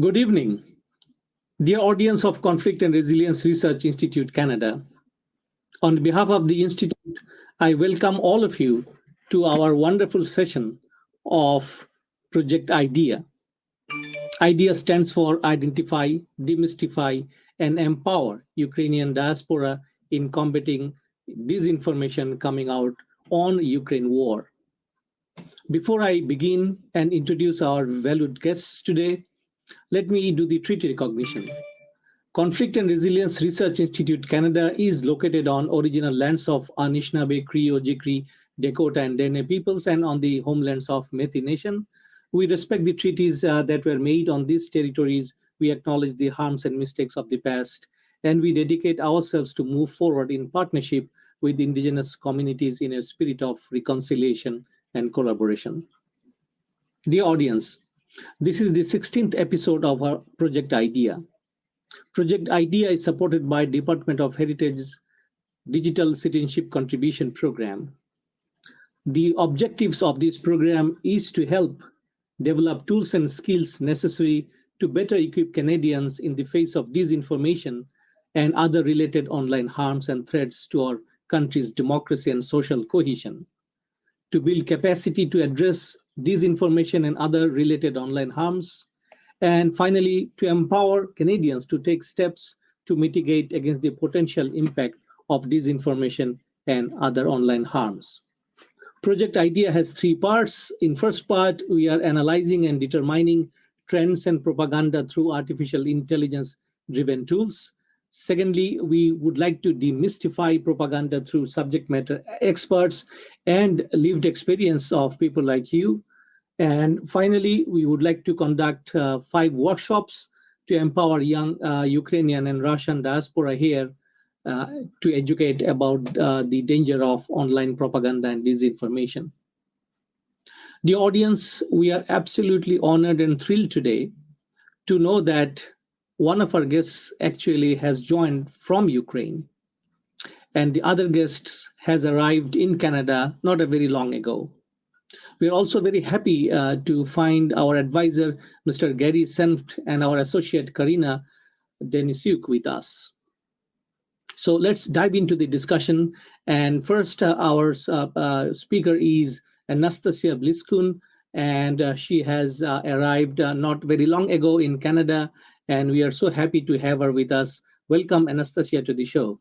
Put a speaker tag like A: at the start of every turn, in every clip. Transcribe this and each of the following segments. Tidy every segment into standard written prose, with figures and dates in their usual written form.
A: Good evening, dear audience of Conflict and Resilience Research Institute Canada. On behalf of the Institute, I welcome all of you to our wonderful session of Project IDEA. IDEA stands for Identify, Demystify, and Empower Ukrainian Diaspora in Combating Disinformation Coming Out on Ukraine War. Before I begin and introduce our valued guests today, let me do the treaty recognition. Conflict and Resilience Research Institute Canada is located on original lands of Anishinaabe, Cree, Ojibwe, Dakota, and Dene peoples and on the homelands of Métis Nation. We respect the treaties that were made on these territories. We acknowledge the harms and mistakes of the past, and we dedicate ourselves to move forward in partnership with Indigenous communities in a spirit of reconciliation and collaboration. Dear audience, this is the 16th episode of our Project IDEA. Project IDEA is supported by Department of Heritage's Digital Citizenship Contribution Program. The objectives of this program is to help develop tools and skills necessary to better equip Canadians in the face of disinformation and other related online harms and threats to our country's democracy and social cohesion. To build capacity to address disinformation and other related online harms, and finally, to empower Canadians to take steps to mitigate against the potential impact of disinformation and other online harms. Project IDEA has three parts. In first part, we are analyzing and determining trends and propaganda through artificial intelligence driven tools. Secondly, we would like to demystify propaganda through subject matter experts and lived experience of people like you. And finally, we would like to conduct 5 workshops to empower young Ukrainian and Russian diaspora here to educate about the danger of online propaganda and disinformation. The audience, we are absolutely honored and thrilled today to know that one of our guests actually has joined from Ukraine, and the other guest has arrived in Canada not a very long ago. We are also very happy to find our advisor, Mr. Gary Senft, and our associate, Karina Denisyuk, with us. So let's dive into the discussion. And first, our speaker is Anastasia Bliskun, and she has arrived not very long ago in Canada, and we are so happy to have her with us. Welcome, Anastasia, to the show.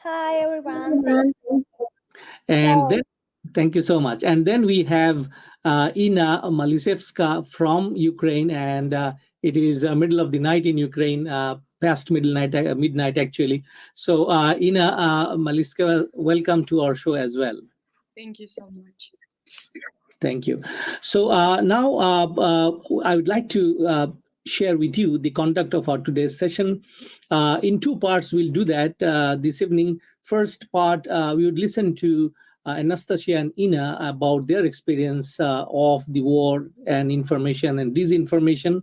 B: Hi, everyone.
A: And then, thank you so much. And then we have Ina Malisevska from Ukraine, and it is middle of the night in Ukraine, past midnight actually. So Ina Maliska, welcome to our show as well.
C: Thank you so much.
A: Thank you. So now I would like to share with you the conduct of our today's session. In 2 parts, we'll do that this evening. First part, we would listen to Anastasia and Ina about their experience of the war and information and disinformation.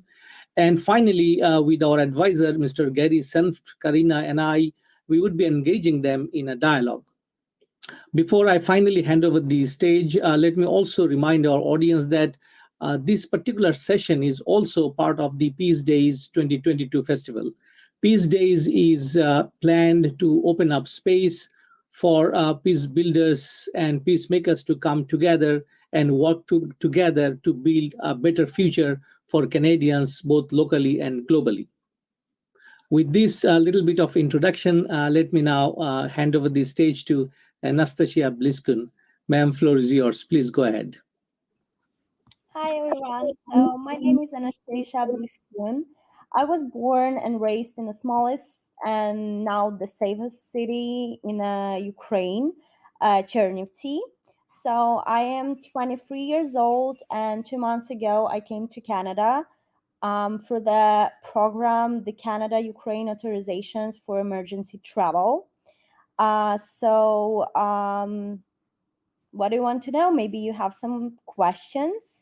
A: And finally, with our advisor, Mr. Gary Senft, Karina, and I, we would be engaging them in a dialogue. Before I finally hand over the stage, let me also remind our audience that this particular session is also part of the Peace Days 2022 festival. Peace Days is planned to open up space for peace builders and peacemakers to come together and work together to build a better future for Canadians, both locally and globally. With this little bit of introduction, let me now hand over the stage to Anastasia Bliskun. Ma'am, floor is yours. Please go ahead.
B: Hi, everyone. So my name is Anastasia Bliskun. I was born and raised in the smallest and now the safest city in Ukraine, Chernivtsi. So I am 23 years old, and 2 months ago I came to Canada for the program, the Canada-Ukraine Authorizations for Emergency Travel. What do you want to know? Maybe you have some questions?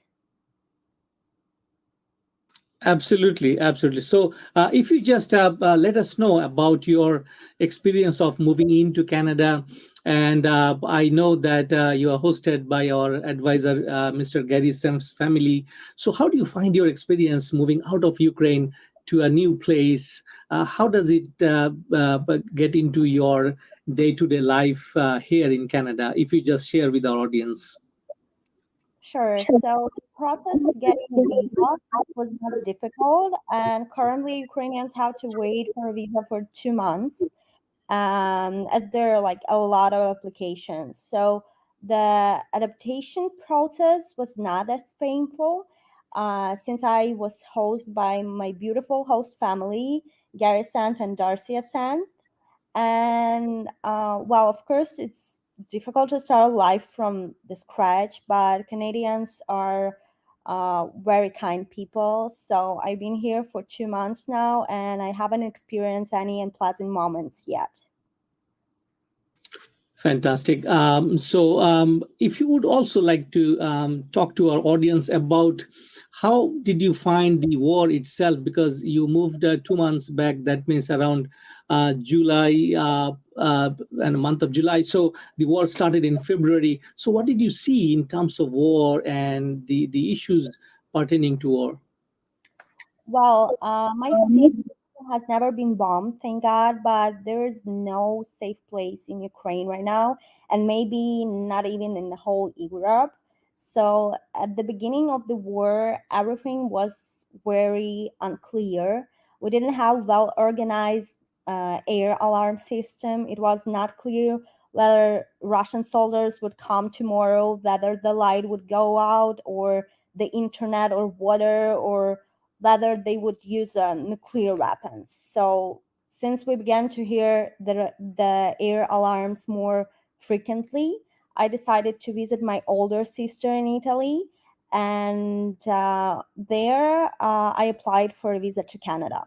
A: Absolutely, absolutely. So, if you just let us know about your experience of moving into Canada, and I know that you are hosted by our advisor, Mr. Gary Sem's family. So, how do you find your experience moving out of Ukraine to a new place? How does it get into your day-to-day life here in Canada? If you just share with our audience.
B: Sure. So the process of getting a visa was not difficult, and currently Ukrainians have to wait for a visa for 2 months, as there are like a lot of applications. So the adaptation process was not as painful, since I was hosted by my beautiful host family, Gary Sant and Darcy Sant. And well, of course, it's difficult to start life from the scratch, but Canadians are very kind people. So I've been here for 2 months now, and I haven't experienced any unpleasant moments yet.
A: Fantastic. So, if you would also like to talk to our audience about how did you find the war itself? Because you moved 2 months back, that means around July and the month of July. So the war started in February. So what did you see in terms of war and the issues pertaining to war?
B: Well, my city has never been bombed, thank God, but there is no safe place in Ukraine right now, and maybe not even in the whole Europe. So at the beginning of the war, everything was very unclear. We didn't have well organized air alarm system. It was not clear whether Russian soldiers would come tomorrow, whether the light would go out, or the internet, or water, or whether they would use nuclear weapons. So since we began to hear the air alarms more frequently, I decided to visit my older sister in Italy, and there I applied for a visa to Canada.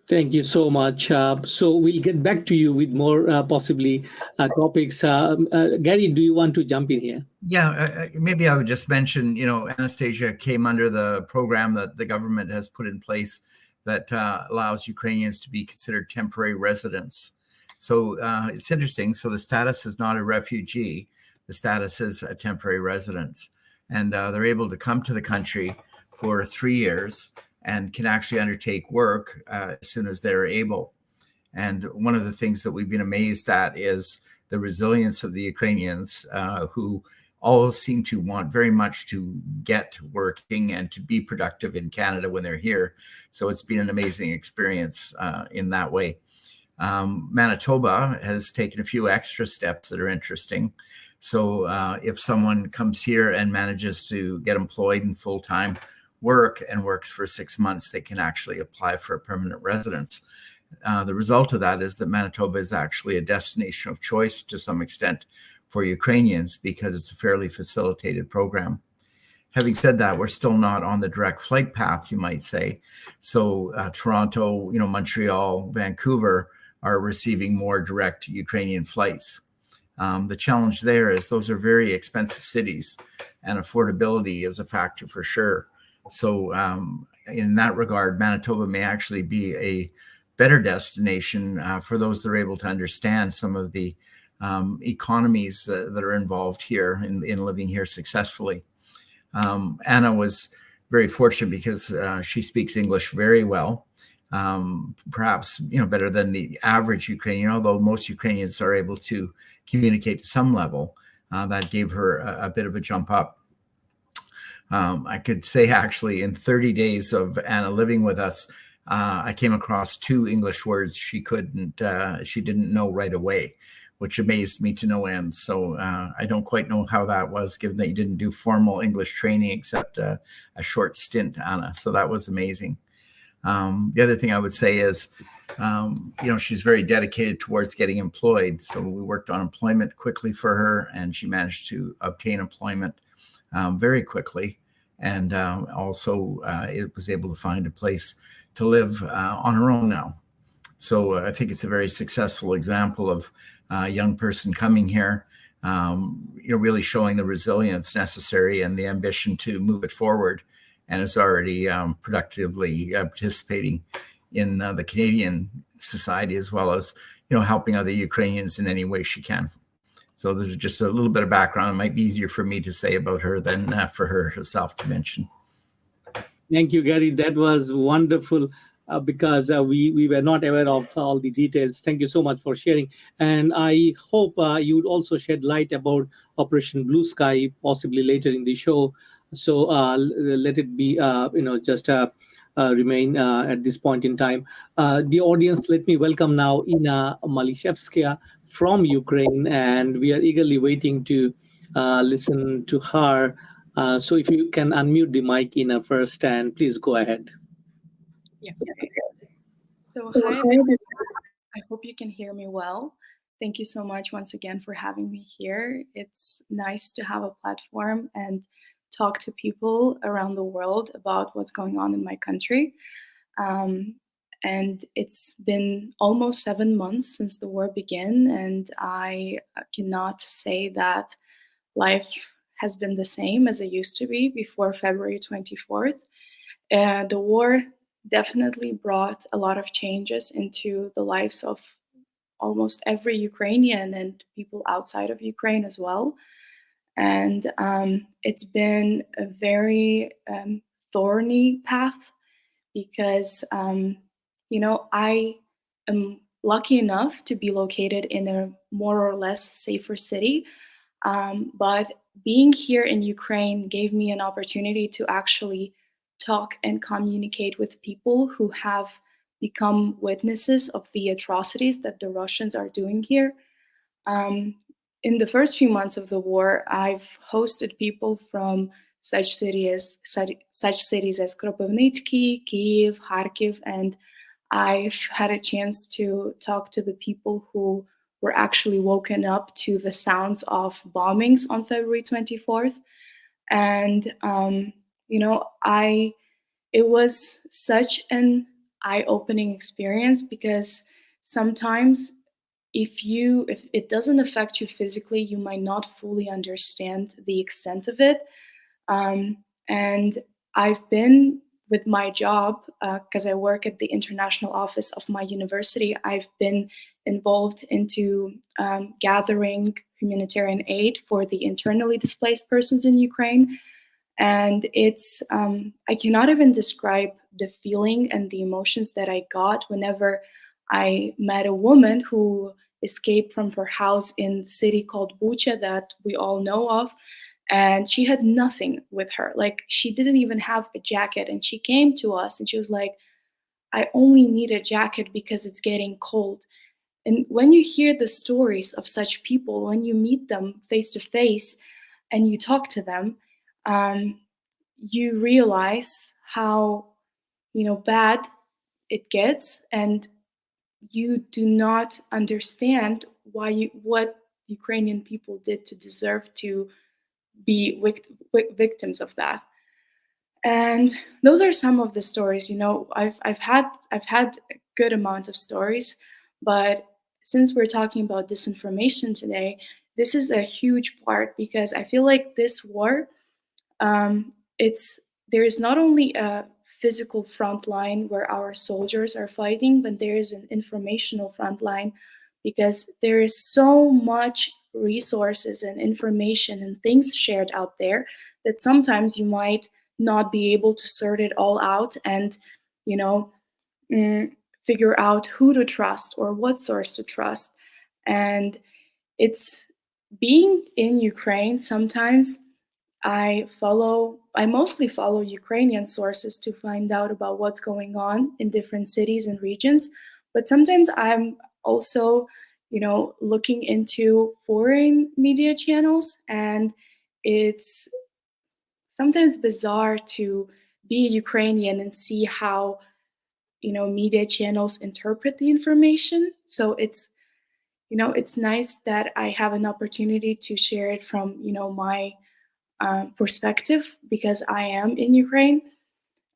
A: Thank you so much. So we'll get back to you with more possibly topics. Gary, do you want to jump in here?
D: Yeah, maybe I would just mention, Anastasia came under the program that the government has put in place that allows Ukrainians to be considered temporary residents. So it's interesting. So the status is not a refugee. The status is a temporary residence. And they're able to come to the country for 3 years and can actually undertake work as soon as they're able. And one of the things that we've been amazed at is the resilience of the Ukrainians who all seem to want very much to get working and to be productive in Canada when they're here. So it's been an amazing experience in that way. Manitoba has taken a few extra steps that are interesting. So if someone comes here and manages to get employed in full-time work and works for 6 months, they can actually apply for a permanent residence. The result of that is that Manitoba is actually a destination of choice to some extent for Ukrainians because it's a fairly facilitated program. Having said that, we're still not on the direct flight path, you might say. So Toronto, Montreal, Vancouver are receiving more direct Ukrainian flights. The challenge there is those are very expensive cities, and affordability is a factor for sure. So in that regard, Manitoba may actually be a better destination for those that are able to understand some of the economies that are involved here in living here successfully. Anna was very fortunate because she speaks English very well, perhaps better than the average Ukrainian, although most Ukrainians are able to communicate to some level. That gave her a bit of a jump up. I could say actually in 30 days of Anna living with us, I came across 2 English words she didn't know right away, which amazed me to no end. So I don't quite know how that was, given that you didn't do formal English training except a short stint, Anna. So that was amazing. The other thing I would say is, she's very dedicated towards getting employed. So we worked on employment quickly for her, and she managed to obtain employment very quickly. And also it was able to find a place to live on her own now. So I think it's a very successful example of a young person coming here, really showing the resilience necessary and the ambition to move it forward and is already productively participating in the Canadian society, as well as, helping other Ukrainians in any way she can. So there's just a little bit of background. It might be easier for me to say about her than for her herself to mention.
A: Thank you, Gary. That was wonderful because we were not aware of all the details. Thank you so much for sharing. And I hope you would also shed light about Operation Blue Sky, possibly later in the show. So let it be, just remain at this point in time. The audience, let me welcome now Ina Malishevskaya from Ukraine, and we are eagerly waiting to listen to her. So if you can unmute the mic, Ina, first, and please go ahead.
C: Yeah. Okay. So hi, everyone. I hope you can hear me well. Thank you so much once again for having me here. It's nice to have a platform and talk to people around the world about what's going on in my country. And it's been almost 7 months since the war began, and I cannot say that life has been the same as it used to be before February 24th. The war definitely brought a lot of changes into the lives of almost every Ukrainian and people outside of Ukraine as well. And it's been a very thorny path because, I am lucky enough to be located in a more or less safer city. But being here in Ukraine gave me an opportunity to actually talk and communicate with people who have become witnesses of the atrocities that the Russians are doing here. In the first few months of the war, I've hosted people from such cities as Kropyvnytsky, Kyiv, Kharkiv, and I've had a chance to talk to the people who were actually woken up to the sounds of bombings on February 24th. And, it was such an eye-opening experience because sometimes if it doesn't affect you physically, you might not fully understand the extent of it. And I've been with my job, because I work at the international office of my university, I've been involved into gathering humanitarian aid for the internally displaced persons in Ukraine. And it's, I cannot even describe the feeling and the emotions that I got whenever I met a woman who escaped from her house in the city called Bucha that we all know of. And she had nothing with her. Like, she didn't even have a jacket. And she came to us and she was like, I only need a jacket because it's getting cold. And when you hear the stories of such people, when you meet them face to face and you talk to them, you realize how, bad it gets, and you do not understand what Ukrainian people did to deserve to be victims of that. And those are some of the stories. I've had a good amount of stories, but since we're talking about disinformation today, this is a huge part because I feel like this war, there is not only a physical front line where our soldiers are fighting, but there is an informational front line because there is so much resources and information and things shared out there that sometimes you might not be able to sort it all out and, figure out who to trust or what source to trust. And it's being in Ukraine, sometimes I mostly follow Ukrainian sources to find out about what's going on in different cities and regions. But sometimes I'm also, looking into foreign media channels, and it's sometimes bizarre to be a Ukrainian and see how, media channels interpret the information. So it's nice that I have an opportunity to share it from, my perspective because I am in Ukraine,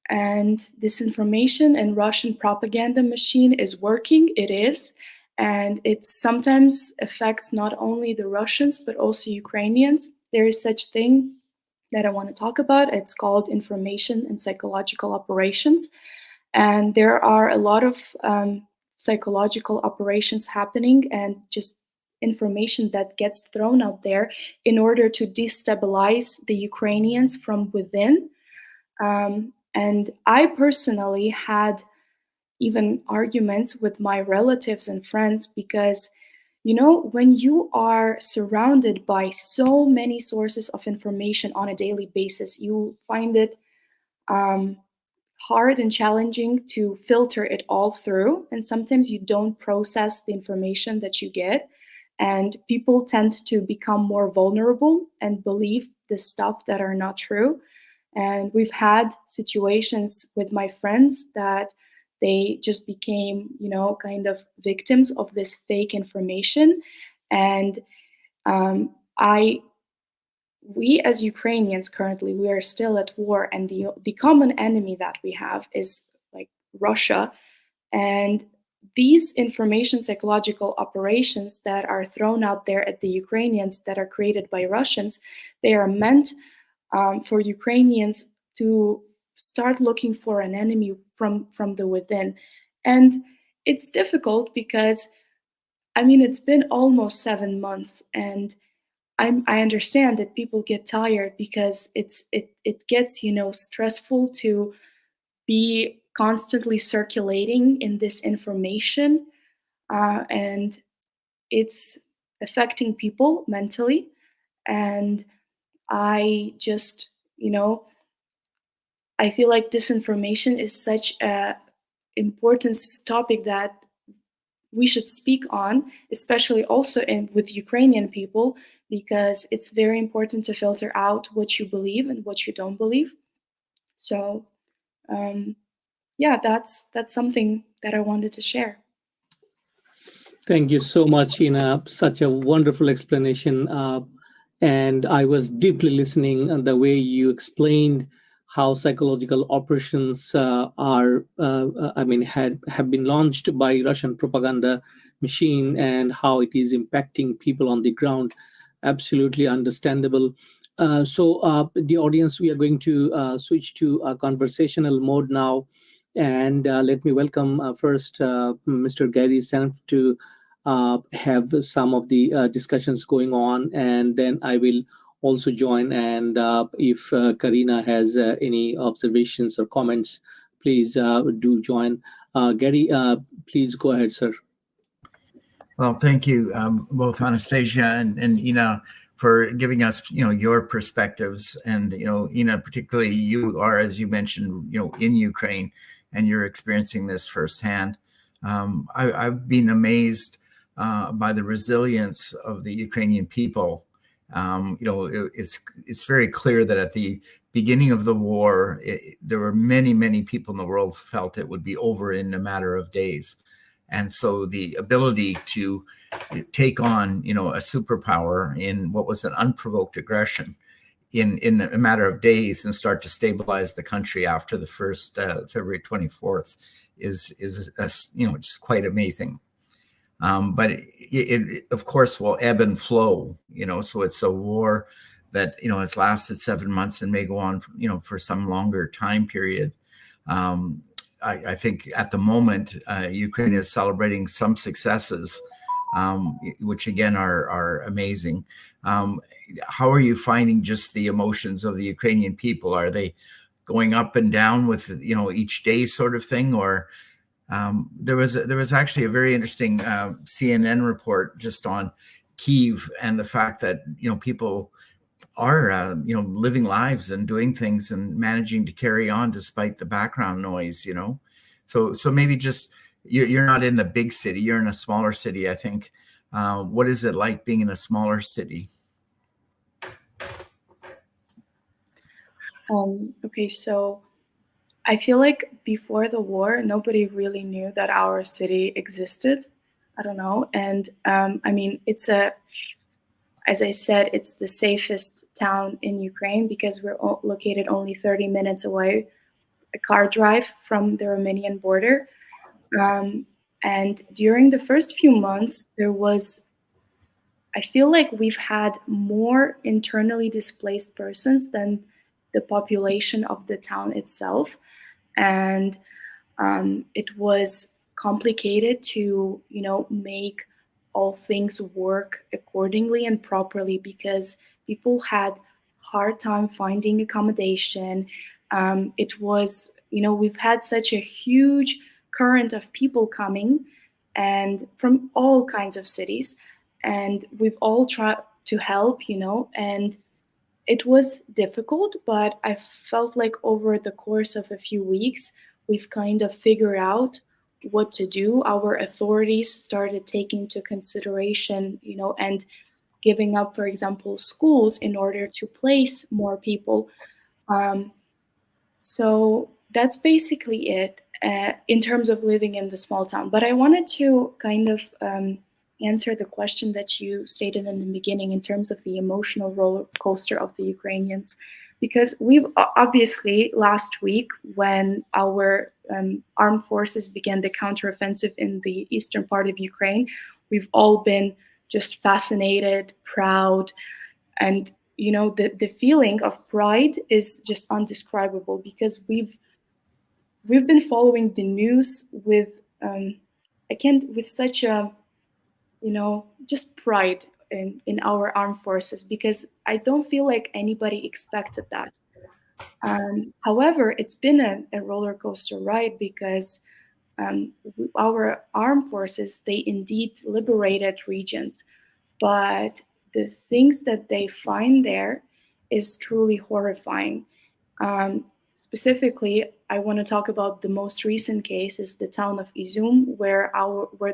C: and disinformation and Russian propaganda machine is working. It is, and it sometimes affects not only the Russians but also Ukrainians. There is such thing that I want to talk about. It's called Information and Psychological Operations. And there are a lot of psychological operations happening and just information that gets thrown out there in order to destabilize the Ukrainians from within. And I personally had even arguments with my relatives and friends because, you know, when you are surrounded by so many sources of information on a daily basis, you find it hard and challenging to filter it all through. And sometimes you don't process the information that you get. And people tend to become more vulnerable and believe the stuff that are not true. And we've had situations with my friends that they just became, you know, kind of victims of this fake information. And we as Ukrainians currently, we are still at war, and the common enemy that we have is like Russia. And these information psychological operations that are thrown out there at the Ukrainians that are created by Russians, they are meant for Ukrainians to start looking for an enemy from the within. And it's difficult because, I mean, it's been almost 7 months, and I understand that people get tired because it gets, you know, stressful to be constantly circulating in this information, and it's affecting people mentally. And I just, you know, I feel like disinformation is such a important topic that we should speak on, especially also with Ukrainian people, because it's very important to filter out what you believe and what you don't believe. So, yeah, that's something that I wanted to share.
A: Thank you so much, Ina. Such a wonderful explanation. And I was deeply listening and the way you explained how psychological operations have been launched by Russian propaganda machine and how it is impacting people on the ground. Absolutely understandable. So the audience, we are going to switch to a conversational mode now. And let me welcome first Mr. Gary Senft to have some of the discussions going on, and then I will also join. And if Karina has any observations or comments, please do join. Gary, please go ahead, sir.
D: Well, thank you, both Anastasia and Ina, for giving us, you know, your perspectives. And, you know, Ina, particularly you are, as you mentioned, you know, in Ukraine, and you're experiencing this firsthand. I've been amazed by the resilience of the Ukrainian people. You know, it's very clear that at the beginning of the war, there were many people in the world who felt it would be over in a matter of days. And so the ability to take on, you know, a superpower in what was an unprovoked aggression in a matter of days and start to stabilize the country after the first February 24th is you know, just quite amazing. But it of course will ebb and flow, you know, so it's a war that, you know, has lasted 7 months and may go on, you know, for some longer time period. I think at the moment, Ukraine is celebrating some successes, which again are amazing. How are you finding just the emotions of the Ukrainian people? Are they going up and down with, you know, each day sort of thing? Or there was actually a very interesting CNN report just on Kyiv and the fact that, you know, people are you know, living lives and doing things and managing to carry on despite the background noise, you know. So maybe just you're not in a big city, you're in a smaller city, I think. What is it like being in a smaller city?
C: Okay, so I feel like before the war, nobody really knew that our city existed. I don't know. And I mean, as I said, it's the safest town in Ukraine because we're located only 30 minutes away, a car drive from the Romanian border. And during the first few months, there was I feel like we've had more internally displaced persons than the population of the town itself. And it was complicated to, make all things work accordingly and properly, because people had hard time finding accommodation. It was, we've had such a huge current of people coming and from all kinds of cities, and we've all tried to help, and it was difficult, but I felt like over the course of a few weeks, we've kind of figured out what to do. Our authorities started taking into consideration, and giving up, for example, schools in order to place more people. Um, so that's basically it in terms of living in the small town. But I wanted to kind of answer the question that you stated in the beginning in terms of the emotional roller coaster of the Ukrainians. Because we've obviously last week, when our armed forces began the counteroffensive in the eastern part of Ukraine, we've all been just fascinated, proud, and the feeling of pride is just undescribable, because we've been following the news with with such a just pride in our armed forces, because I don't feel like anybody expected that. However, it's been a roller coaster ride, because our armed forces, they indeed liberated regions, but the things that they find there is truly horrifying. Specifically, I want to talk about the most recent case, is the town of Izum, where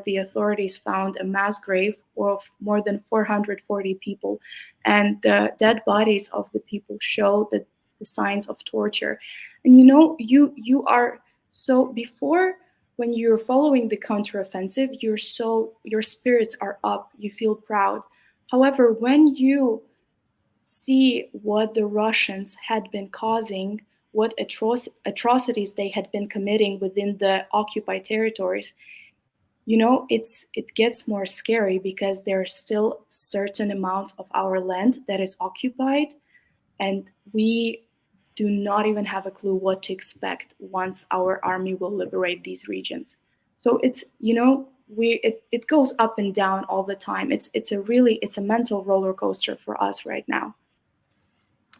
C: the authorities found a mass grave of more than 440 people, and the dead bodies of the people show the signs of torture. And you are so before, when you're following the counteroffensive, your spirits are up, you feel proud. However, when you see what the Russians had been causing, what atrocities they had been committing within the occupied territories, it gets more scary, because there's still a certain amount of our land that is occupied, and we do not even have a clue what to expect once our army will liberate these regions. So it's it goes up and down all the time. It's a mental roller coaster for us right now.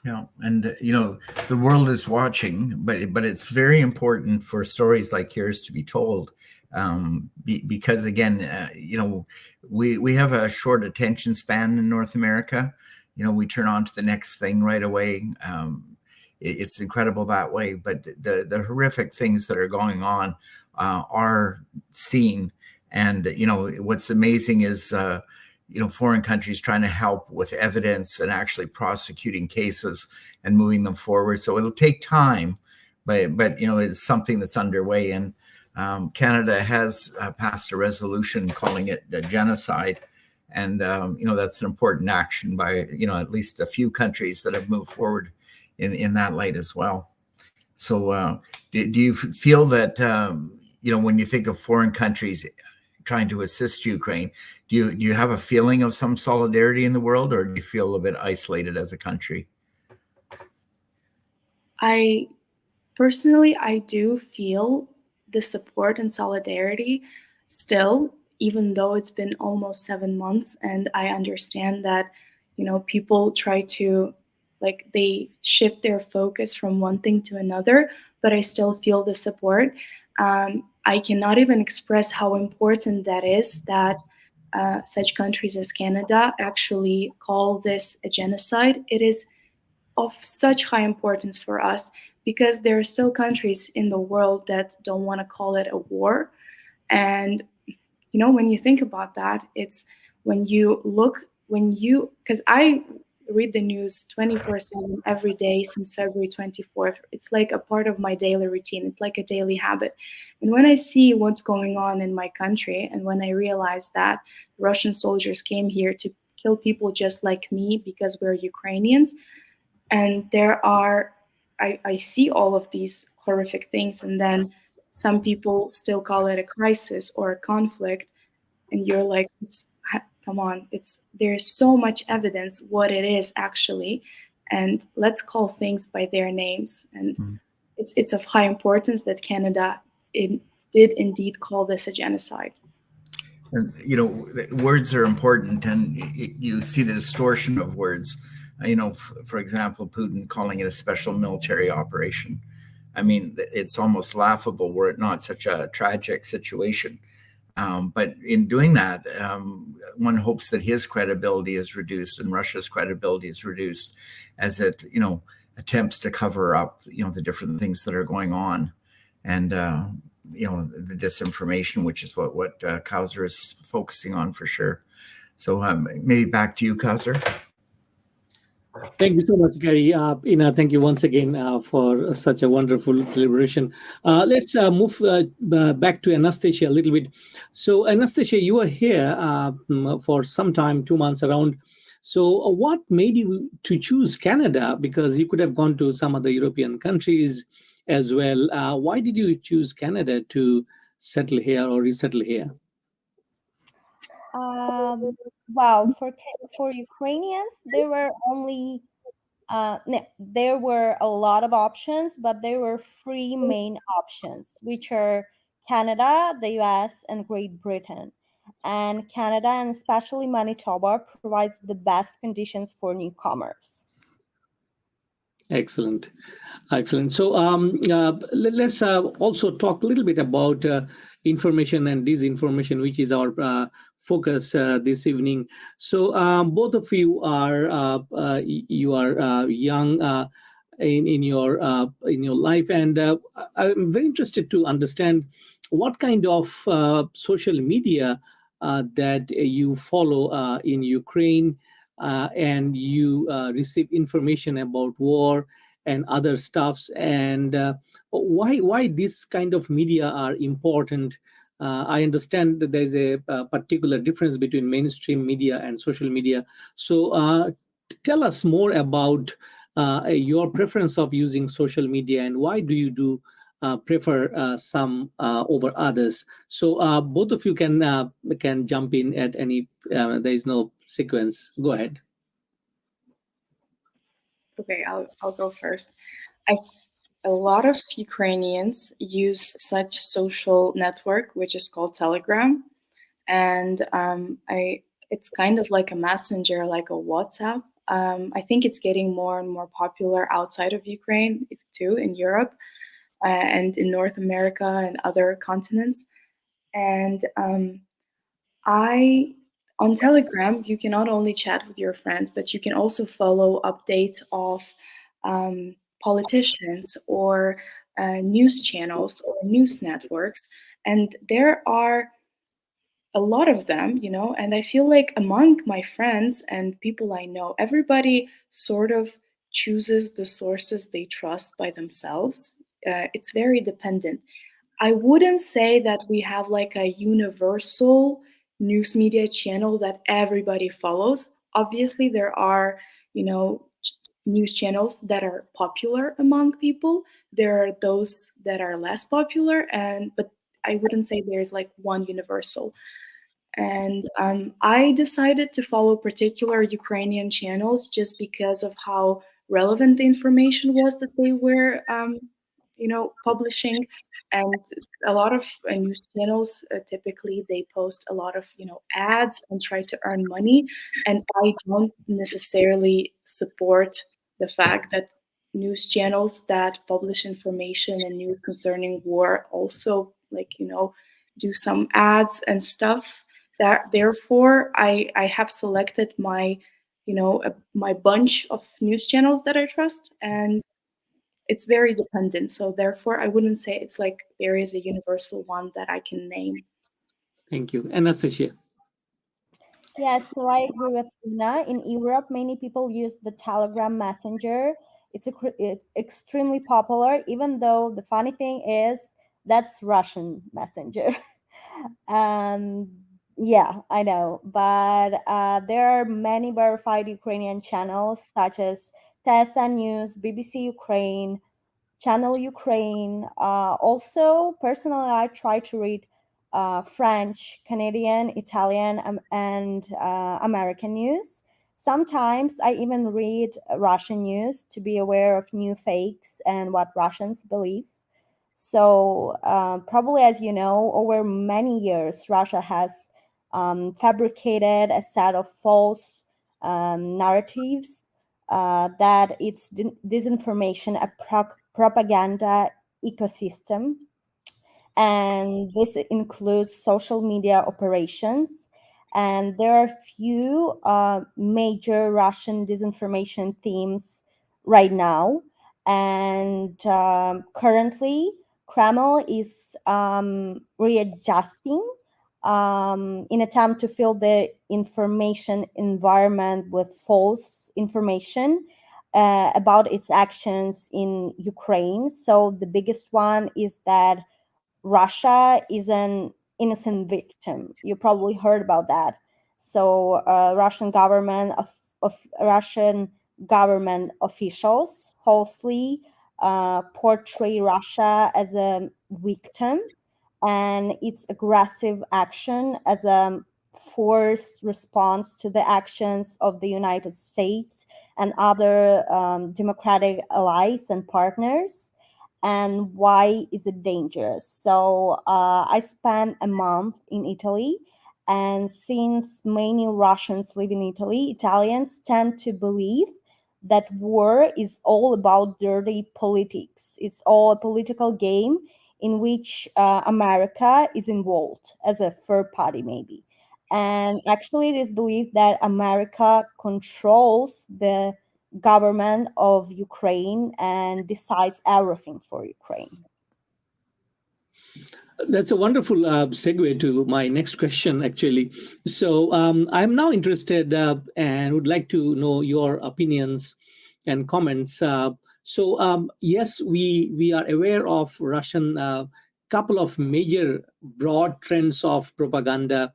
D: Yeah, and the world is watching, but it's very important for stories like yours to be told, because again, we have a short attention span in North America. We turn on to the next thing right away. It's incredible that way, but the horrific things that are going on are seen, and what's amazing is foreign countries trying to help with evidence and actually prosecuting cases and moving them forward. So it'll take time, but it's something that's underway. And Canada has passed a resolution calling it a genocide. And, that's an important action by, at least a few countries that have moved forward in that light as well. So do you feel that, when you think of foreign countries trying to assist Ukraine, do you have a feeling of some solidarity in the world, or do you feel a bit isolated as a country?
C: I do feel the support and solidarity still, even though it's been almost 7 months, and I understand that, people try to, they shift their focus from one thing to another, but I still feel the support. I cannot even express how important that is, that such countries as Canada actually call this a genocide. It is of such high importance for us, because there are still countries in the world that don't want to call it a war. And, when you think about that, it's because I read the news 24/7 every day since February 24th. It's like a part of my daily routine. It's like a daily habit. And when I see what's going on in my country, and when I realize that Russian soldiers came here to kill people just like me because we're Ukrainians, and I see all of these horrific things, and then some people still call it a crisis or a conflict, and you're like, come on, there's so much evidence what it is actually, and let's call things by their names. And it's of high importance that Canada did indeed call this a genocide.
D: And, words are important, and you see the distortion of words. For example, Putin calling it a special military operation. I mean, it's almost laughable were it not such a tragic situation. But in doing that, one hopes that his credibility is reduced and Russia's credibility is reduced as it, attempts to cover up, the different things that are going on. And, the disinformation, which is what Kauser is focusing on for sure. So maybe back to you, Kauser.
A: Thank you so much, Gary. Ina, thank you once again for such a wonderful deliberation. Let's move back to Anastasia a little bit. So, Anastasia, you were here for some time, 2 months around. So, what made you to choose Canada? Because you could have gone to some other European countries as well. Why did you choose Canada to settle here or resettle here?
B: Well, for Ukrainians, there were there were a lot of options, but there were 3 main options, which are Canada, the US, and Great Britain. And Canada, and especially Manitoba, provides the best conditions for newcomers.
A: Excellent. So let's also talk a little bit about information and disinformation, which is our focus this evening. So both of you are young in your life, and I'm very interested to understand what kind of social media that you follow in Ukraine. And you receive information about war and other stuffs, and why this kind of media are important. I understand that there's a particular difference between mainstream media and social media. So tell us more about your preference of using social media, and why do you prefer some over others. So both of you can jump in at any. There is no sequence. Go ahead.
C: Okay, I'll go first. A lot of Ukrainians use such social network, which is called Telegram, and it's kind of like a messenger, like a WhatsApp. I think it's getting more and more popular outside of Ukraine too, in Europe and in North America and other continents. And on Telegram, you can not only chat with your friends, but you can also follow updates of politicians or news channels or news networks. And there are a lot of them, and I feel like among my friends and people I know, everybody sort of chooses the sources they trust by themselves. It's very dependent. I wouldn't say that we have like a universal news media channel that everybody follows. Obviously, there are, news channels that are popular among people. There are those that are less popular, but I wouldn't say there's like one universal. And I decided to follow particular Ukrainian channels just because of how relevant the information was that they were, publishing. And a lot of news channels, typically they post a lot of, ads and try to earn money. And I don't necessarily support the fact that news channels that publish information and news concerning war also, do some ads and stuff. Therefore, I have selected my, my bunch of news channels that I trust, and it's very dependent. So therefore, I wouldn't say it's like there is a universal one that I can name.
A: Thank you. Anastasia.
B: Yes, so I agree with Ina. In Europe, many people use the Telegram Messenger. It's extremely popular, even though the funny thing is that's Russian Messenger. Yeah, I know, but there are many verified Ukrainian channels such as TESA News, BBC Ukraine, Channel Ukraine. Also, personally, I try to read French, Canadian, Italian, and American news. Sometimes I even read Russian news to be aware of new fakes and what Russians believe. So probably, as you know, over many years, Russia has fabricated a set of false narratives that it's disinformation, a propaganda ecosystem. And this includes social media operations. And there are few major Russian disinformation themes right now. And currently, Kreml is readjusting in attempt to fill the information environment with false information about its actions in Ukraine. So the biggest one is that Russia is an innocent victim. You probably heard about that. So Russian government officials falsely portray Russia as a victim and its aggressive action as a forced response to the actions of the United States and other democratic allies and partners. And why is it dangerous? So I spent a month in Italy, and since many Russians live in Italy, Italians tend to believe that war is all about dirty politics. It's all a political game in which America is involved as a third party, maybe. And actually, it is believed that America controls the government of Ukraine and decides everything for Ukraine.
A: That's a wonderful segue to my next question, actually. So I'm now interested and would like to know your opinions and comments. Yes, we are aware of Russian couple of major broad trends of propaganda.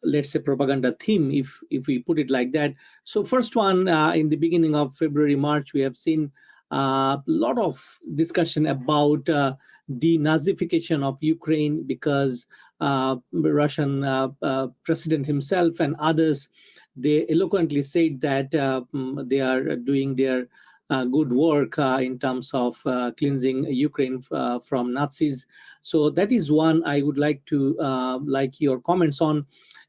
A: Let's say propaganda theme, if we put it like that. So first one, in the beginning of February, March, we have seen a lot of discussion about denazification of Ukraine because Russian president himself and others, they eloquently said that they are doing their good work in terms of cleansing Ukraine from Nazis. So that is one I would like to like your comments on.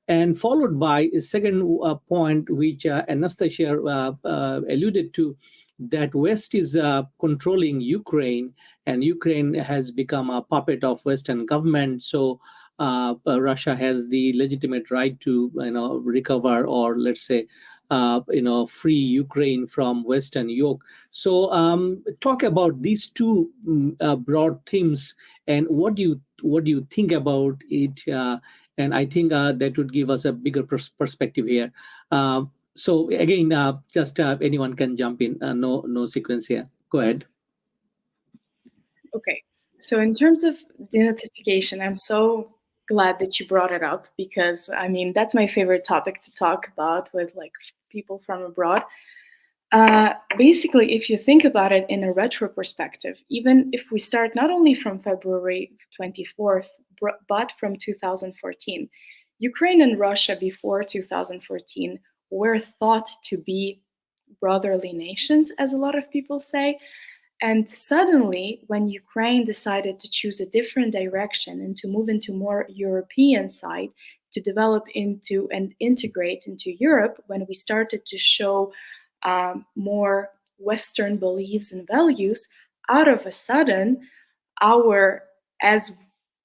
A: And followed by a second point, which Anastasia alluded to, that West is controlling Ukraine, and Ukraine has become a puppet of Western government. So Russia has the legitimate right to, recover, or let's say, free Ukraine from Western yoke. So talk about these two broad themes, and what do you think about it? And I think that would give us a bigger perspective here. So again, just anyone can jump in. No sequence here. Go ahead.
C: Okay. So in terms of denazification, I'm so glad that you brought it up because I mean that's my favorite topic to talk about with like people from abroad. Basically, if you think about it in a retro perspective, even if we start not only from February 24th, but from 2014, Ukraine and Russia before 2014 were thought to be brotherly nations, as a lot of people say. And suddenly, when Ukraine decided to choose a different direction and to move into more European side, to develop into and integrate into Europe, when we started to show more Western beliefs and values, out of a sudden, our, as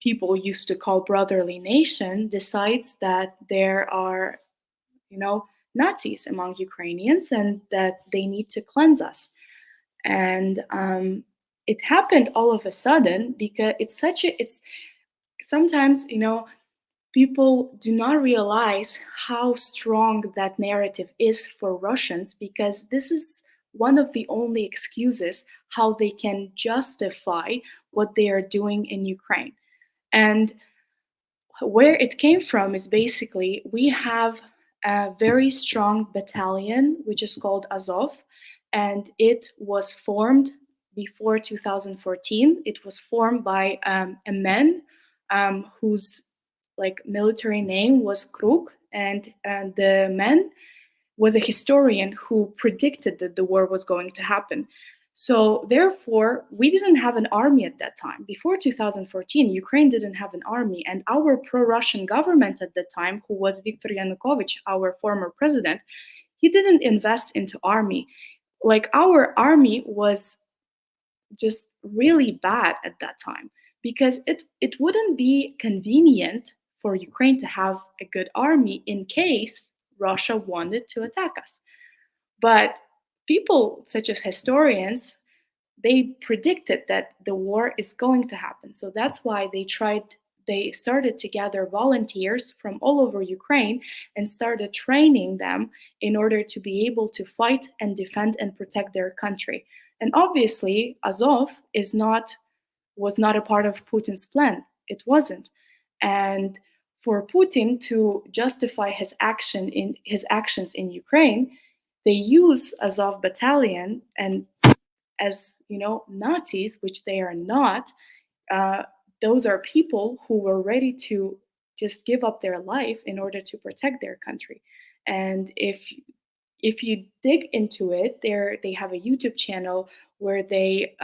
C: people used to call brotherly nation, decides that there are, Nazis among Ukrainians and that they need to cleanse us. And it happened all of a sudden because it's sometimes, people do not realize how strong that narrative is for Russians, because this is one of the only excuses how they can justify what they are doing in Ukraine. And where it came from is basically we have a very strong battalion, which is called Azov, and it was formed before 2014. It was formed by a man whose like military name was Kruk, and the man was a historian who predicted that the war was going to happen. So therefore, we didn't have an army at that time. Before 2014, Ukraine didn't have an army, and our pro-Russian government at the time, who was Viktor Yanukovych, our former president, he didn't invest into army. Like, our army was just really bad at that time, because it wouldn't be convenient for Ukraine to have a good army in case Russia wanted to attack us. But people such as historians, they predicted that the war is going to happen. So that's why they started to gather volunteers from all over Ukraine and started training them in order to be able to fight and defend and protect their country. And obviously, Azov was not a part of Putin's plan. It wasn't. And for Putin to justify his actions in Ukraine, they use Azov battalion, and as Nazis, which they are not. Those are people who were ready to just give up their life in order to protect their country. And if you dig into it, they have a YouTube channel where they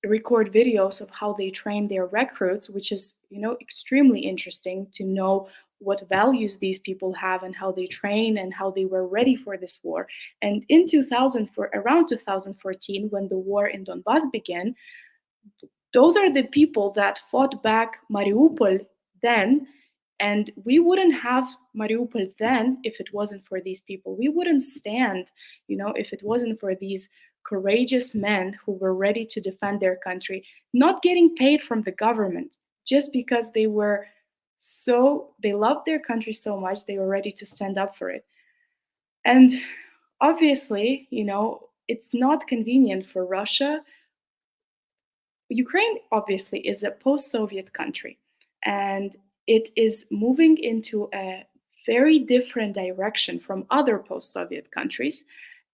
C: record videos of how they train their recruits, which is extremely interesting to know what values these people have and how they train and how they were ready for this war. And in around 2014, when the war in Donbass began, those are the people that fought back Mariupol then. And we wouldn't have Mariupol then if it wasn't for these people. We wouldn't stand, if it wasn't for these courageous men who were ready to defend their country, not getting paid from the government, just because they loved their country so much, they were ready to stand up for it. And obviously, it's not convenient for Russia. Ukraine obviously is a post-Soviet country, and it is moving into a very different direction from other post-Soviet countries,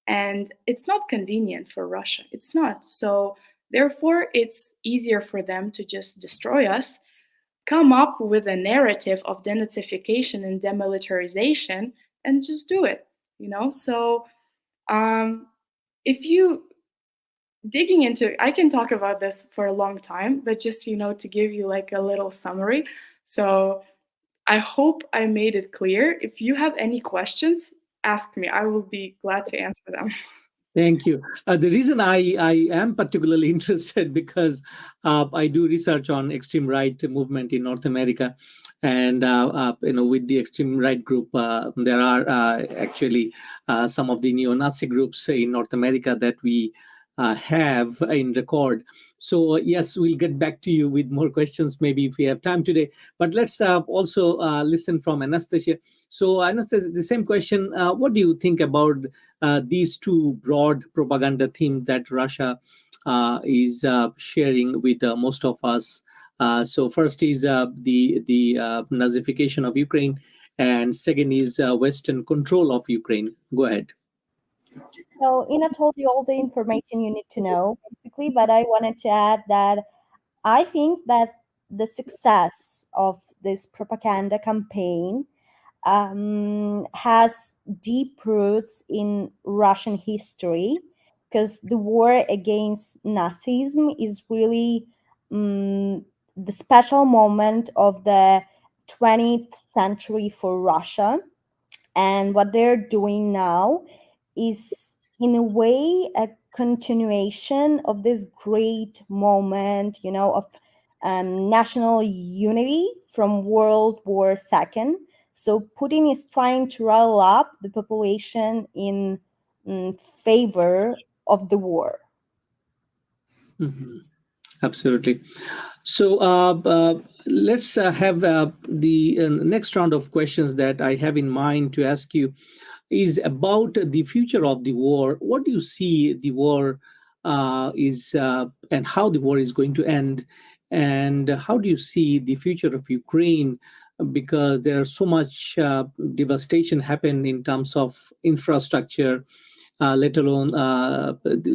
C: and it's not convenient for Russia. It's not. So therefore, it's easier for them to just destroy us, come up with a narrative of denazification and demilitarization, and just do it. So if you digging into, I can talk about this for a long time, but just to give you like a little summary. So I hope I made it clear. If you have any questions, ask me. I will be glad to answer them.
A: Thank you. The reason I am particularly interested, because I do research on extreme right movement in North America, and with the extreme right group, there are actually some of the neo-Nazi groups in North America that we have in record. So yes, we'll get back to you with more questions maybe if we have time today. But let's also listen from Anastasia. So Anastasia, the same question. What do you think about these two broad propaganda themes that Russia is sharing with most of us? So first is the Nazification of Ukraine, and second is Western control of Ukraine. Go ahead.
B: So Ina told you all the information you need to know, basically, but I wanted to add that I think that the success of this propaganda campaign has deep roots in Russian history, because the war against Nazism is really the special moment of the 20th century for Russia. And what they're doing now is, in a way, a continuation of this great moment, of national unity from World War II. So Putin is trying to rile up the population in favor of the war.
A: Mm-hmm. Absolutely. So let's have the next round of questions that I have in mind to ask you is about the future of the war. What do you see the war is and how the war is going to end? And how do you see the future of Ukraine? Because there's so much devastation happened in terms of infrastructure, let alone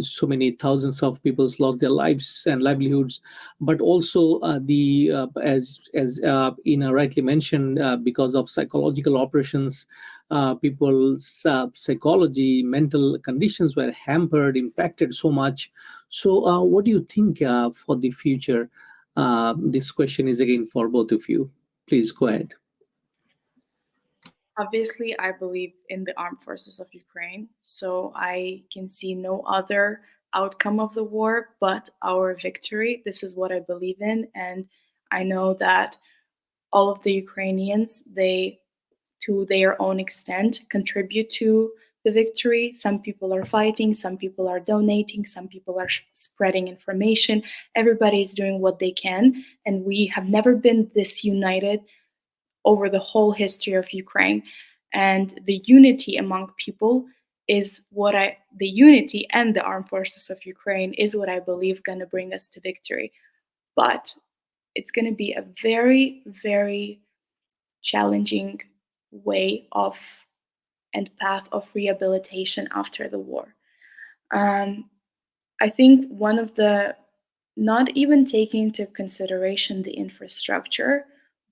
A: so many thousands of people lost their lives and livelihoods, but also as Ina rightly mentioned, because of psychological operations, people's psychology, mental conditions were hampered, impacted so much. So, what do you think for the future? This question is again for both of you. Please go ahead.
C: Obviously, I believe in the armed forces of Ukraine, so I can see no other outcome of the war but our victory. This is what I believe in, and I know that all of the Ukrainians, they, to their own extent, contribute to the victory. Some people are fighting, some people are donating, some people are spreading information. Everybody is doing what they can, and we have never been this united over the whole history of Ukraine. And the unity among people is the unity and the armed forces of Ukraine is what I believe going to bring us to victory. But it's going to be a very, very challenging way of and path of rehabilitation after the war. I think one of the, not even taking into consideration the infrastructure,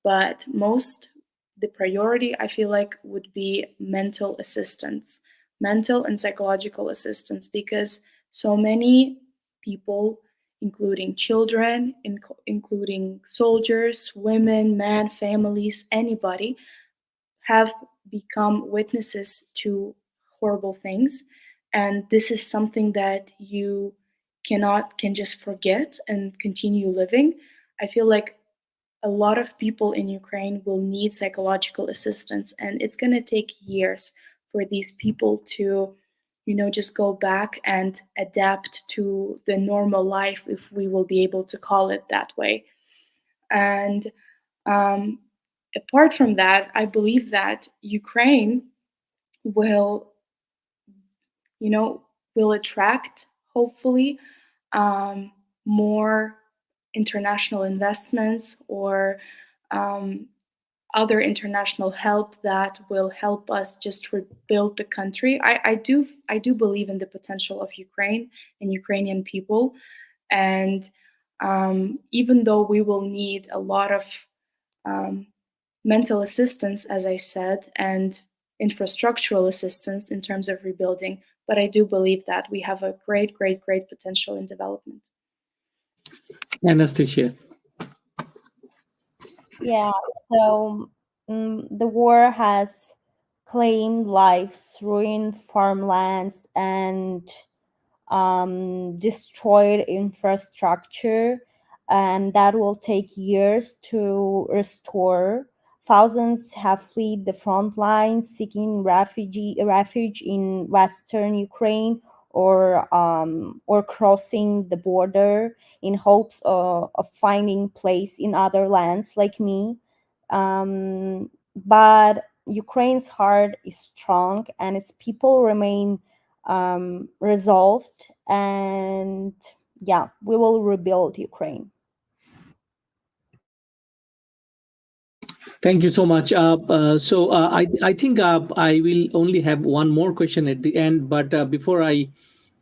C: but the priority I feel like would be mental assistance, mental and psychological assistance, because so many people, including children, including soldiers, women, men, families, anybody, have become witnesses to horrible things. And this is something that you can just forget and continue living. I feel like a lot of people in Ukraine will need psychological assistance, and it's going to take years for these people to, just go back and adapt to the normal life, if we will be able to call it that way. And apart from that, I believe that Ukraine will, will attract, hopefully, more international investments or other international help that will help us just rebuild the country. I do believe in the potential of Ukraine and Ukrainian people, and even though we will need a lot of mental assistance, as I said, and infrastructural assistance in terms of rebuilding, but I do believe that we have a great, great, great potential in development.
A: Anastasia.
B: Yeah, so the war has claimed lives, ruined farmlands, and destroyed infrastructure, and that will take years to restore. Thousands have fled the front lines, seeking refuge in Western Ukraine or crossing the border in hopes of finding place in other lands like me. But Ukraine's heart is strong, and its people remain resolved, and yeah, we will rebuild Ukraine.
A: Thank you so much. I think I will only have one more question at the end, but before I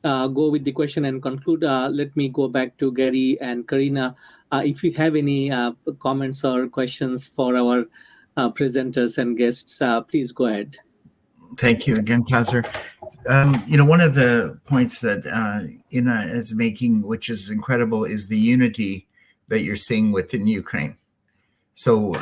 A: go with the question and conclude, let me go back to Gary and Karina. If you have any comments or questions for our presenters and guests, please go ahead.
D: Thank you again, Kaiser. One of the points that Ina is making, which is incredible, is the unity that you're seeing within Ukraine. So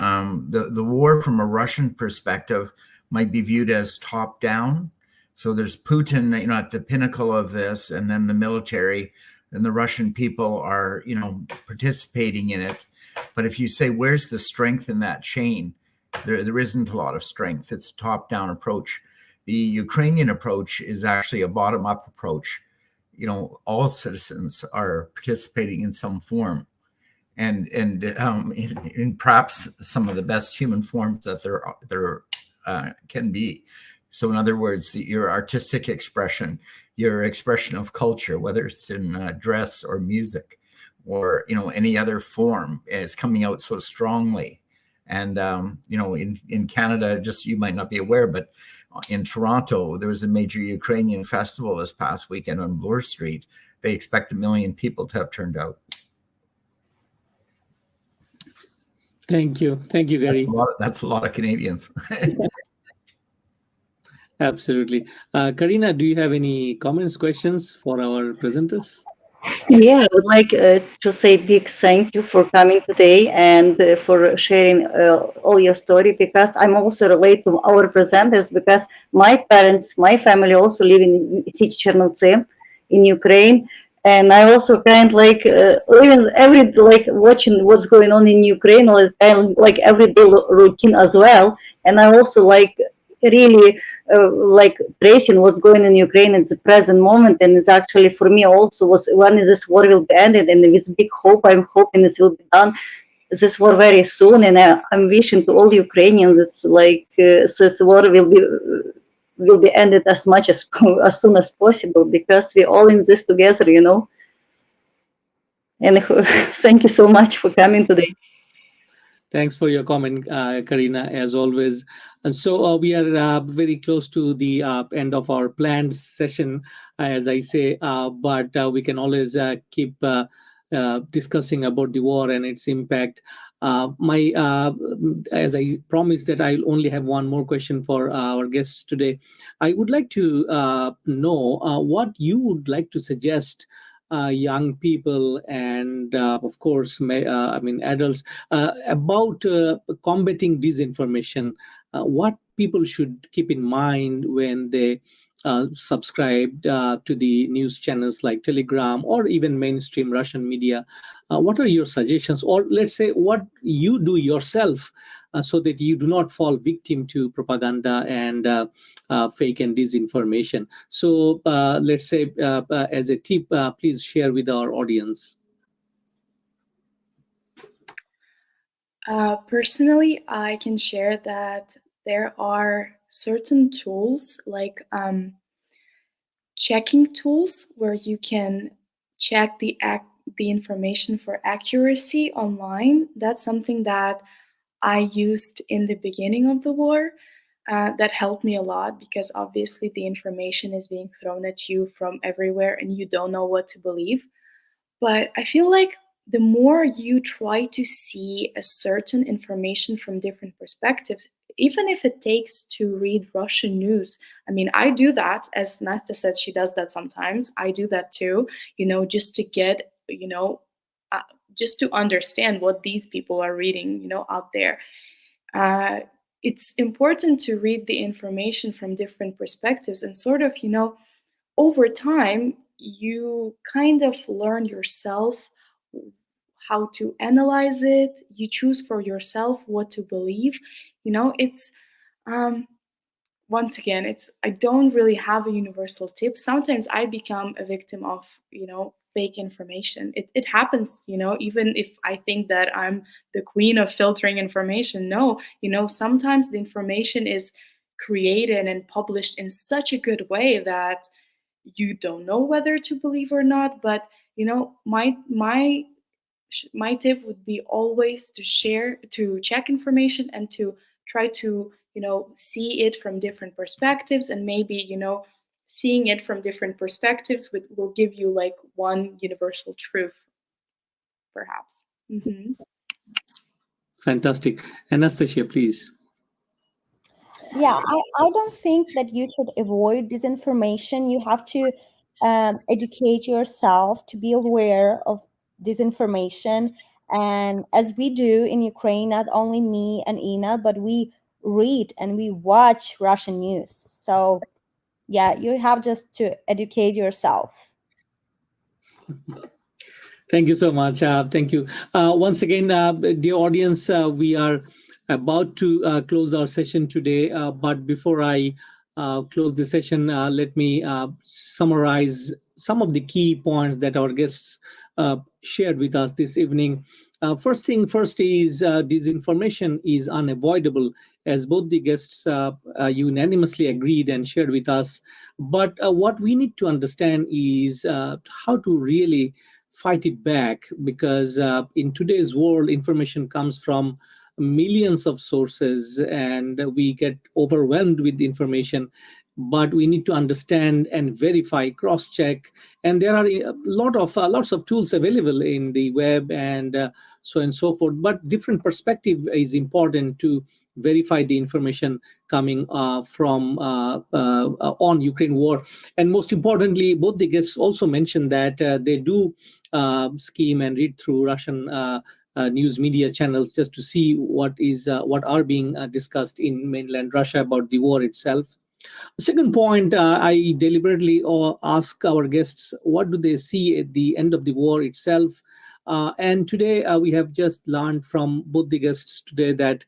D: the war from a Russian perspective might be viewed as top down. So there's Putin, at the pinnacle of this, and then the military and the Russian people are, participating in it. But if you say, where's the strength in that chain? There isn't a lot of strength. It's a top down approach. The Ukrainian approach is actually a bottom up approach. All citizens are participating in some form. And in perhaps some of the best human forms that there can be. So in other words, your artistic expression, your expression of culture, whether it's in dress or music or, any other form, is coming out so strongly. And, in Canada, just you might not be aware, but in Toronto, there was a major Ukrainian festival this past weekend on Bloor Street. They expect 1 million people to have turned out.
A: Thank you, Gary.
D: That's a lot of Canadians.
A: Absolutely. Karina, do you have any comments, questions for our presenters?
E: Yeah, I would like to say big thank you for coming today and for sharing all your story, because I'm also relate to our presenters, because my parents, my family also live in city Chernivtsi in Ukraine. And I also kind of like even every like watching what's going on in Ukraine was kind of like everyday routine as well. And I also like really like tracing what's going on in Ukraine at the present moment. And it's actually for me also was when this war will be ended, and with big hope, I'm hoping it will be done this war very soon. And I'm wishing to all Ukrainians it's like this war will be ended as much as soon as possible, because we're all in this together, you know. And thank you so much for coming today.
A: Thanks for your comment, Karina, as always. And so we are very close to the end of our planned session, as I say, but we can always keep discussing about the war and its impact. As I promised that I'll only have one more question for our guests today. I would like to know what you would like to suggest young people and of course adults about combating disinformation. What people should keep in mind when they subscribe to the news channels like Telegram or even mainstream Russian media. What are your suggestions, or let's say what you do yourself so that you do not fall victim to propaganda and fake and disinformation? So let's say as a tip, please share with our audience.
C: Personally, I can share that there are certain tools like checking tools where you can check the information for accuracy online. That's something that I used in the beginning of the war. That helped me a lot, because obviously the information is being thrown at you from everywhere and you don't know what to believe. But I feel like the more you try to see a certain information from different perspectives, even if it takes to read Russian news. I mean, I do that, as Nastya said, she does that sometimes. I do that too, just to get, just to understand what these people are reading, out there. It's important to read the information from different perspectives, and sort of, over time, you kind of learn yourself how to analyze it. You choose for yourself what to believe. It's once again, I don't really have a universal tip. Sometimes I become a victim of, fake information. It happens, even if I think that I'm the queen of filtering information. No, sometimes the information is created and published in such a good way that you don't know whether to believe or not. But, my tip would be always to check information and to try to, see it from different perspectives, and maybe, seeing it from different perspectives will give you like one universal truth, perhaps. Mm-hmm.
A: Fantastic. Anastasia, please.
B: Yeah, I don't think that you should avoid disinformation. You have to educate yourself to be aware of disinformation. And as we do in Ukraine, not only me and Ina, but we read and we watch Russian news. So yeah, you have just to educate yourself.
A: Thank you so much. Thank you. Once again, dear audience, we are about to close our session today. But before I close the session, let me summarize some of the key points that our guests shared with us this evening. First thing first is disinformation is unavoidable, as both the guests unanimously agreed and shared with us. But what we need to understand is how to really fight it back, because in today's world, information comes from millions of sources and we get overwhelmed with the information. But we need to understand and verify, cross-check, and there are lots of tools available in the web and so and so forth. But different perspective is important to verify the information coming from on Ukraine war. And most importantly, both the guests also mentioned that they do skim and read through Russian news media channels just to see what are being discussed in mainland Russia about the war itself. Second point, I deliberately ask our guests what do they see at the end of the war itself. And today we have just learned from both the guests today that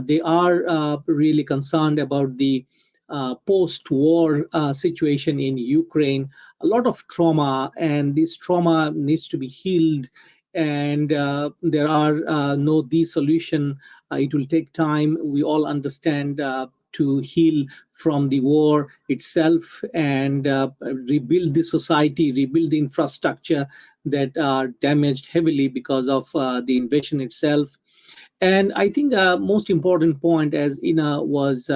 A: they are really concerned about the post-war situation in Ukraine. A lot of trauma, and this trauma needs to be healed. And there are no the solution. It will take time. We all understand to heal from the war itself and rebuild the society, rebuild the infrastructure that are damaged heavily because of the invasion itself. And I think most important point, as Ina was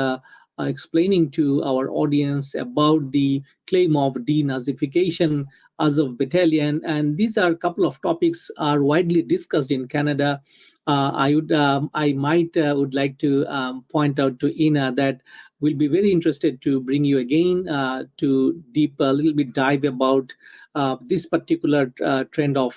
A: explaining to our audience about the claim of denazification Azov Battalion, and these are a couple of topics are widely discussed in Canada. I would like to point out to Ina that we'll be very interested to bring you again to a little bit dive about this particular trend of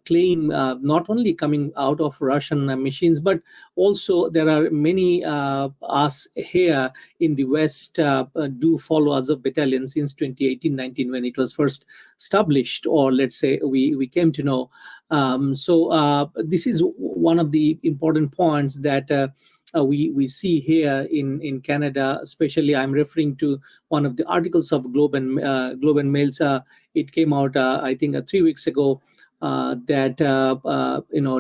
A: claim, not only coming out of Russian machines, but also there are many us here in the West do follow Azov Battalion since 2018-19 when it was first established, or let's say we came to know. So this is one of the important points that we see here in Canada. Especially, I'm referring to one of the articles of Globe and Mails. It came out, I think, 3 weeks ago. That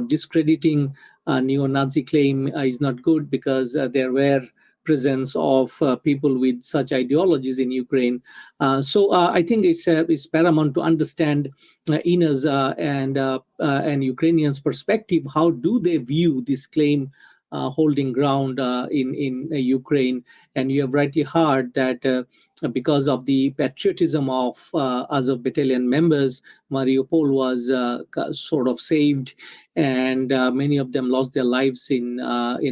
A: discrediting neo-Nazi claim is not good because there were presence of people with such ideologies in Ukraine. So I think it's paramount to understand Ina's and Ukrainians' perspective. How do they view this claim holding ground in Ukraine? And you have rightly heard that because of the patriotism of Azov Battalion members, Mariupol was sort of saved, and many of them lost their lives in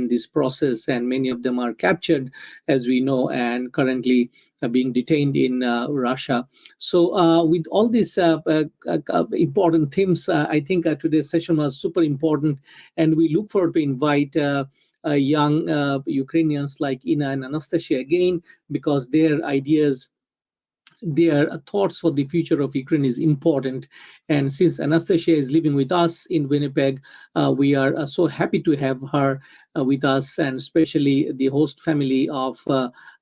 A: this process, and many of them are captured, as we know, and currently being detained in Russia. So with all these important themes, I think today's session was super important, and we look forward to invite young Ukrainians like Ina and Anastasia again, because their ideas, their thoughts for the future of Ukraine is important. And since Anastasia is living with us in Winnipeg, we are so happy to have her with us, and especially the host family of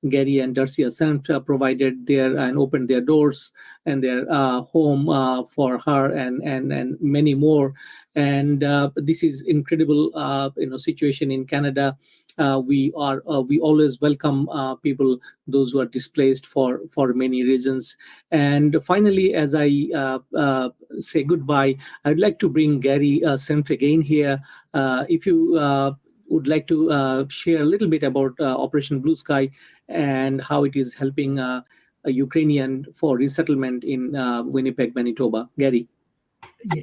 A: Gary and Darcy Ascent provided their and opened their doors and their home for her and many more. And this is incredible situation in Canada. We always welcome people, those who are displaced for many reasons. And finally, as I say goodbye, I'd like to bring Gary Senft again here. If you would like to share a little bit about Operation Blue Sky and how it is helping a Ukrainian for resettlement in Winnipeg, Manitoba. Gary.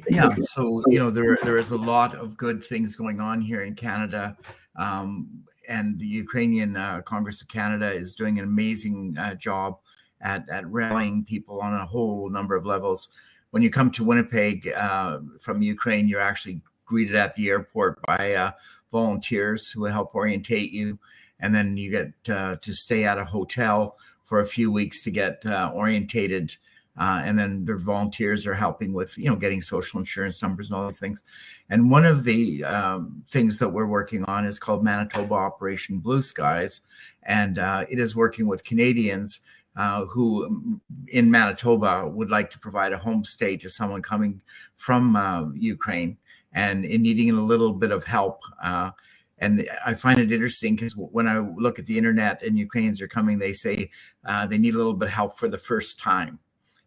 D: Yeah, so there is a lot of good things going on here in Canada, and the Ukrainian Congress of Canada is doing an amazing job at rallying people on a whole number of levels. When you come to Winnipeg from Ukraine, you're actually greeted at the airport by volunteers who help orientate you, and then you get to stay at a hotel for a few weeks to get orientated. And then their volunteers are helping with, getting social insurance numbers and all these things. And one of the things that we're working on is called Manitoba Operation Blue Skies. And it is working with Canadians who in Manitoba would like to provide a homestay to someone coming from Ukraine and in needing a little bit of help. And I find it interesting because when I look at the internet and Ukrainians are coming, they say they need a little bit of help for the first time.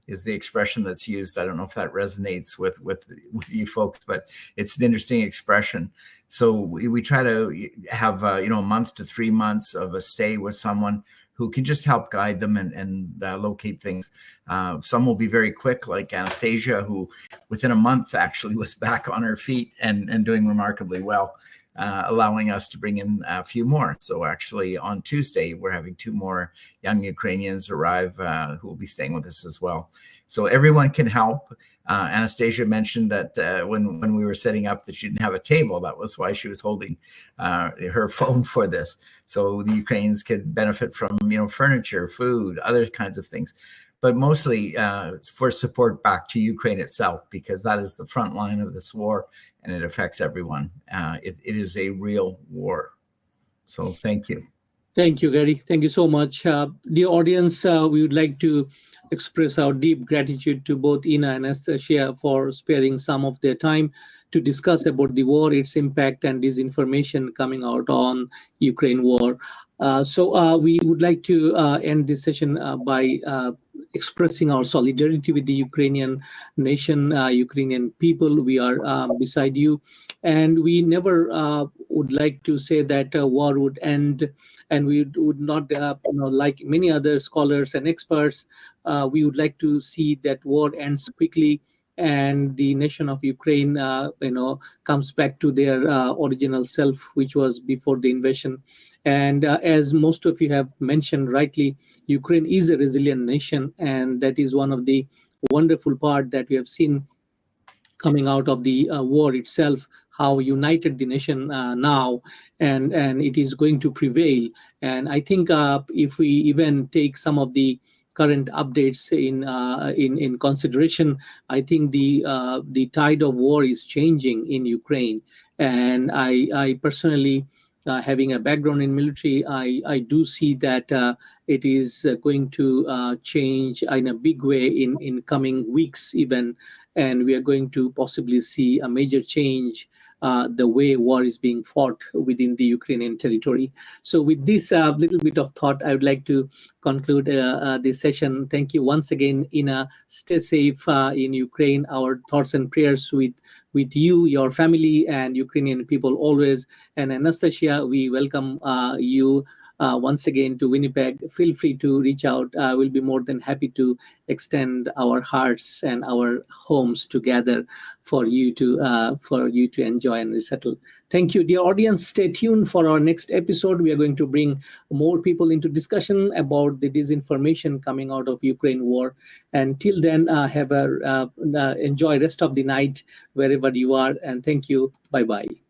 D: is the expression that's used. I don't know if that resonates with you folks, but it's an interesting expression. So we try to have a month to 3 months of a stay with someone who can just help guide them and locate things. Some will be very quick, like Anastasia, who within a month actually was back on her feet and doing remarkably well, allowing us to bring in a few more. So actually on Tuesday, we're having 2 more young Ukrainians arrive who will be staying with us as well. So everyone can help. Anastasia mentioned that when we were setting up that she didn't have a table. That was why she was holding her phone for this. So the Ukrainians could benefit from, furniture, food, other kinds of things, but mostly for support back to Ukraine itself, because that is the front line of this war and it affects everyone. It is a real war. So thank you.
A: Thank you, Gary. Thank you so much. Dear audience, we would like to express our deep gratitude to both Ina and Anastasia for sparing some of their time to discuss about the war, its impact, and disinformation coming out on Ukraine war. So we would like to end this session by expressing our solidarity with the Ukrainian nation, Ukrainian people. We are beside you. And we never would like to say that war would end, and we would not, like many other scholars and experts, we would like to see that war ends quickly and the nation of Ukraine, comes back to their original self, which was before the invasion. And as most of you have mentioned rightly, Ukraine is a resilient nation, and that is one of the wonderful part that we have seen coming out of the war itself, how united the nation now, and it is going to prevail. And I think if we even take some of the current updates in consideration, I think the tide of war is changing in Ukraine. And I personally, having a background in military, I do see that it is going to change in a big way in coming weeks even, and we are going to possibly see a major change the way war is being fought within the Ukrainian territory. So with this little bit of thought, I would like to conclude this session. Thank you once again, Ina. Stay safe in Ukraine. Our thoughts and prayers with you, your family, and Ukrainian people always. And Anastasia, we welcome you once again to Winnipeg. Feel free to reach out. We'll be more than happy to extend our hearts and our homes together for you to enjoy and resettle. Thank you, dear audience. Stay tuned for our next episode. We are going to bring more people into discussion about the disinformation coming out of Ukraine war. And till then, enjoy rest of the night wherever you are. And thank you. Bye-bye.